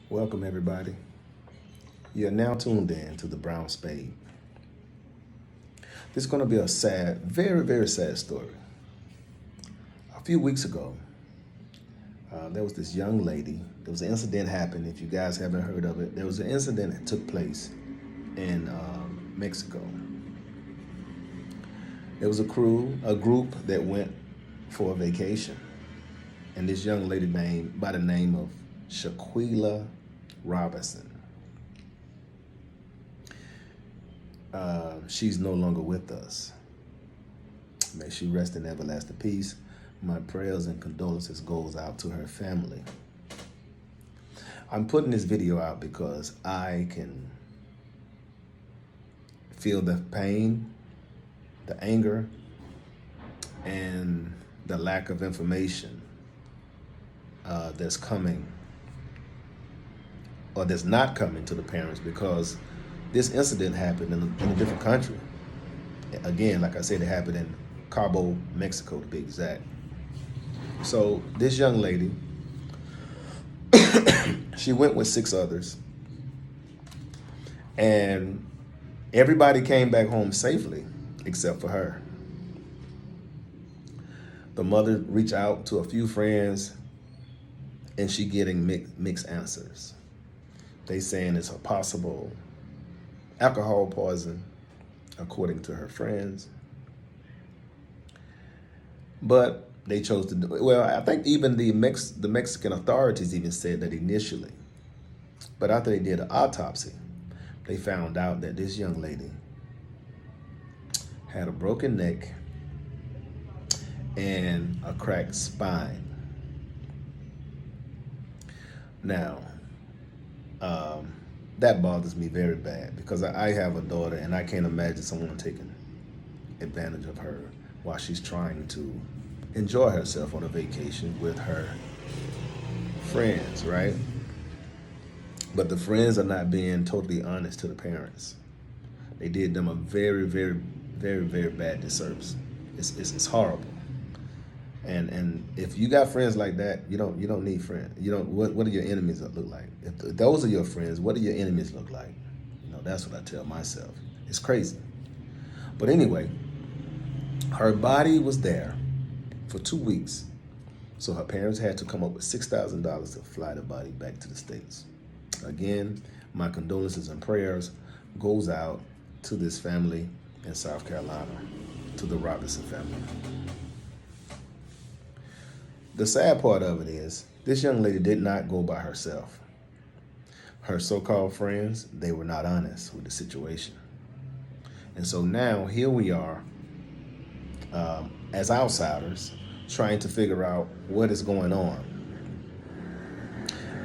Welcome, everybody. You're now tuned in to the Brown Spade. This is going to be a sad, very, very sad story. A few weeks ago, there was this young lady. There was an incident happened. If you guys haven't heard of it, there was an incident that took place in Mexico. There was a group that went for a vacation, and this young lady named by the name of Shaquella Robinson. She's no longer with us. May she rest in everlasting peace. My prayers and condolences goes out to her family. I'm putting this video out because I can feel the pain, the anger, and the lack of information that's coming or that's not coming to the parents, because this incident happened in a different country. Again, like I said, it happened in Cabo, Mexico, to be exact. So this young lady, she went with 6 others, and everybody came back home safely except for her. The mother reached out to a few friends, and she getting mixed answers. They saying it's a possible alcohol poison, according to her friends. But they chose to do it. Well, I think even the Mexican authorities even said that initially. But after they did an autopsy, they found out that this young lady had a broken neck and a cracked spine. Now, that bothers me very bad, because I have a daughter, and I can't imagine someone taking advantage of her while she's trying to enjoy herself on a vacation with her friends, right? But the friends are not being totally honest to the parents. They did them a very, very, very, very bad disservice. It's horrible. And if you got friends like that, you don't need friends. You don't. What do your enemies look like? If those are your friends, what do your enemies look like? That's what I tell myself. It's crazy. But anyway, her body was there for 2 weeks, so her parents had to come up with $6,000 to fly the body back to the States. Again, my condolences and prayers goes out to this family in South Carolina, to the Robinson family. The sad part of it is, this young lady did not go by herself. Her so-called friends, they were not honest with the situation. And so now here we are, as outsiders, trying to figure out what is going on.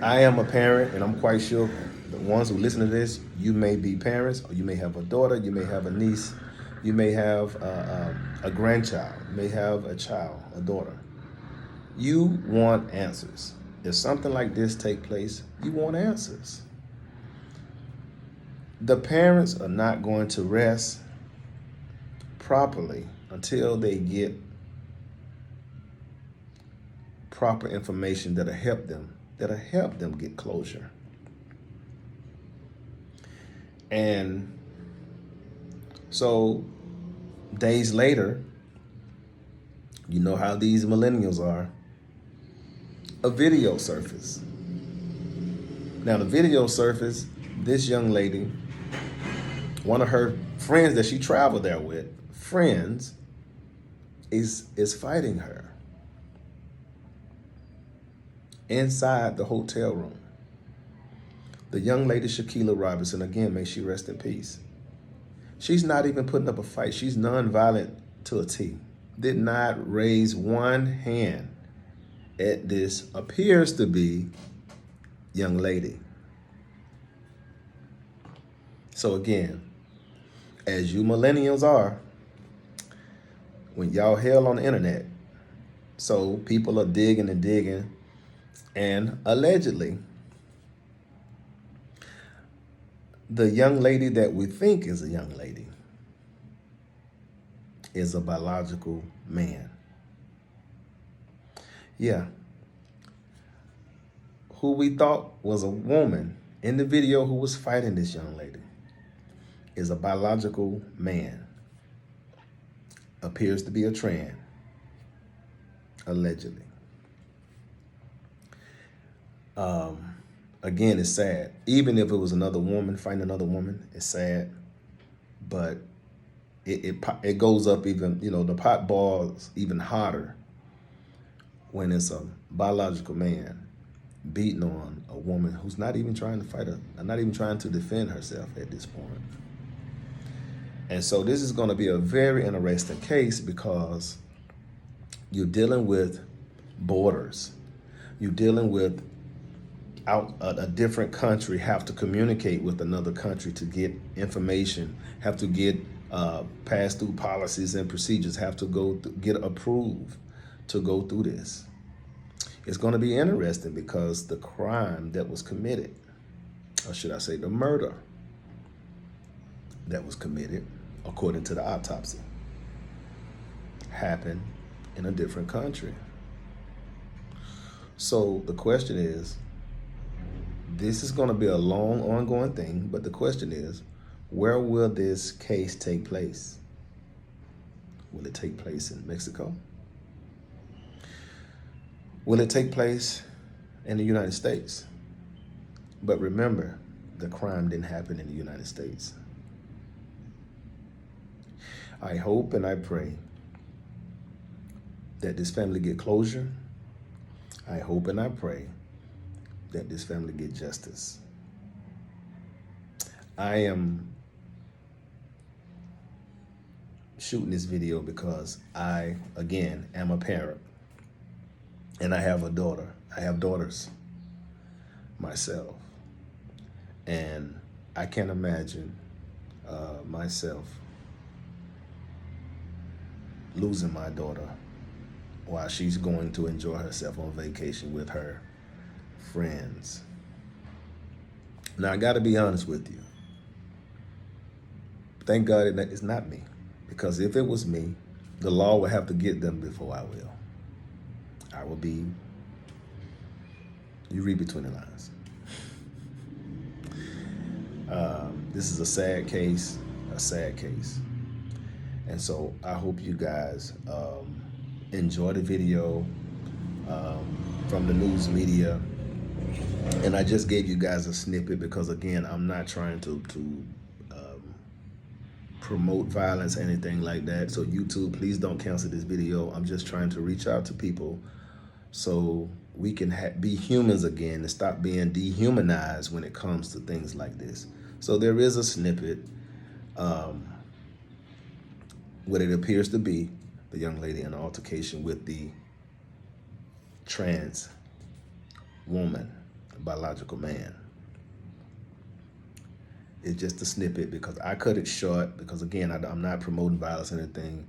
I am a parent, and I'm quite sure the ones who listen to this, you may be parents, or you may have a daughter, you may have a niece, you may have a grandchild, you may have a child, a daughter. You want answers. If something like this take place, you want answers. The parents are not going to rest properly until they get proper information that'll help them get closure. And so days later, you know how these millennials are, a video surfaced. Now the video surfaced, this young lady, one of her friends that she traveled there with, friends, is fighting her inside the hotel room. The young lady, Shaquella Robinson, again, may she rest in peace. She's not even putting up a fight. She's nonviolent to a T. Did not raise one hand at this appears to be young lady. So again, as you millennials are, when y'all hell on the internet, so people are digging and digging, and allegedly, the young lady that we think is a young lady is a biological man. Yeah. who we thought was a woman in the video who was fighting this young lady is a biological man. Appears to be a trans, allegedly. Again, it's sad. Even if it was another woman fighting another woman, it's sad. But it goes up even, the pot boils even hotter when it's a biological man beating on a woman who's not even trying to fight not even trying to defend herself at this point. And so this is going to be a very interesting case because you're dealing with borders. You're dealing with a different country have to communicate with another country to get information, have to get pass through policies and procedures, have to get approved to go through this. It's going to be interesting because the crime that was committed, or should I say the murder that was committed, according to the autopsy, happened in a different country. So the question is, this is going to be a long, ongoing thing, but the question is, where will this case take place? Will it take place in Mexico? Will it take place in the United States? But remember, the crime didn't happen in the United States. I hope and I pray that this family get closure. I hope and I pray that this family get justice. I am shooting this video because I, again, am a parent. And I have a daughter. I have daughters myself. And I can't imagine myself losing my daughter while she's going to enjoy herself on vacation with her friends. Now, I got to be honest with you. Thank God it's not me. Because if it was me, the law would have to get them before I will. I will be, you read between the lines. This is a sad case. And so I hope you guys enjoy the video from the news media. And I just gave you guys a snippet because, again, I'm not trying to promote violence or anything like that. So YouTube, please don't cancel this video. I'm just trying to reach out to people so we can be humans again and stop being dehumanized when it comes to things like this. So there is a snippet, what it appears to be the young lady in an altercation with the trans woman, biological man. It's just a snippet because I cut it short because, again, I'm not promoting violence or anything.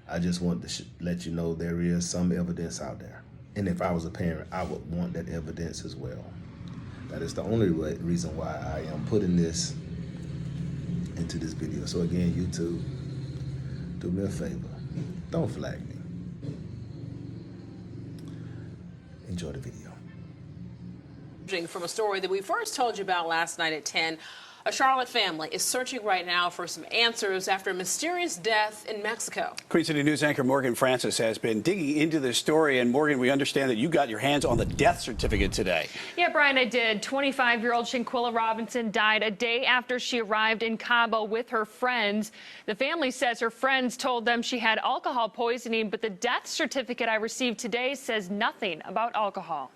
I just want to let you know there is some evidence out there. And if I was a parent, I would want that evidence as well. That is the only reason why I am putting this into this video. So again, YouTube, do me a favor. Don't flag me. Enjoy the video. From a story that we first told you about last night at 10, a Charlotte family is searching right now for some answers after a mysterious death in Mexico. Queen City News anchor Morgan Francis has been digging into this story. And Morgan, we understand that you got your hands on the death certificate today. Yeah, Brian, I did. 25-year-old Shaquella Robinson died a day after she arrived in Cabo with her friends. The family says her friends told them she had alcohol poisoning, but the death certificate I received today says nothing about alcohol.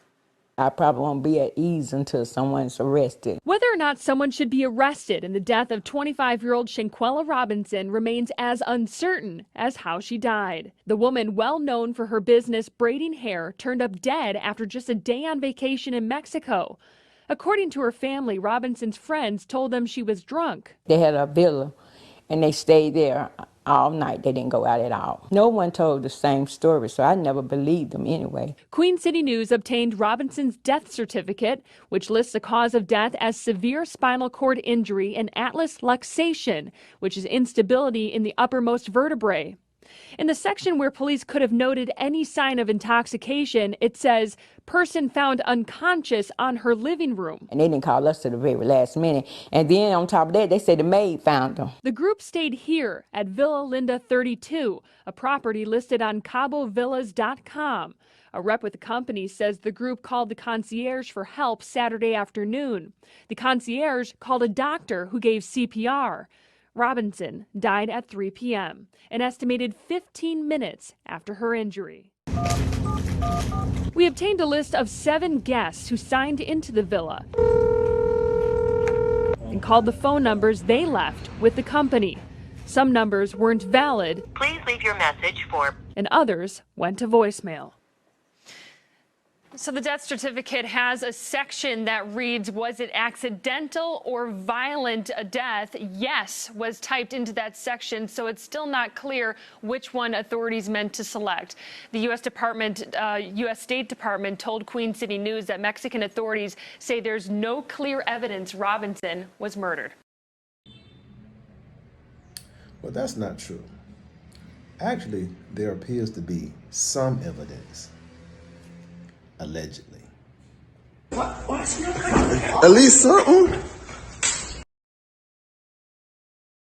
I probably won't be at ease until someone's arrested. Whether or not someone should be arrested in the death of 25-year-old Shaquella Robinson remains as uncertain as how she died. The woman, well known for her business braiding hair, turned up dead after just a day on vacation in Mexico. According to her family, Robinson's friends told them she was drunk. They had a villa and they stayed there all night. They didn't go out at all. No one told the same story, so I never believed them anyway. Queen City News obtained Robinson's death certificate, which lists the cause of death as severe spinal cord injury and atlas luxation, which is instability in the uppermost vertebrae. In the section where police could have noted any sign of intoxication, it says, person found unconscious on her living room. And they didn't call us to the very last minute. And then on top of that, they say the maid found them. The group stayed here at Villa Linda 32, a property listed on CaboVillas.com. A rep with the company says the group called the concierge for help Saturday afternoon. The concierge called a doctor who gave CPR. Robinson died at 3 p.m., an estimated 15 minutes after her injury. We obtained a list of 7 guests who signed into the villa and called the phone numbers they left with the company. Some numbers weren't valid. Please leave your message for... And others went to voicemail. So the death certificate has a section that reads, was it accidental or violent death? Yes was typed into that section, so it's still not clear which one authorities meant to select. The U.S. State Department told Queen City News that Mexican authorities say there's no clear evidence Robinson was murdered. Well, that's not true. Actually, there appears to be some evidence. Allegedly. At least something.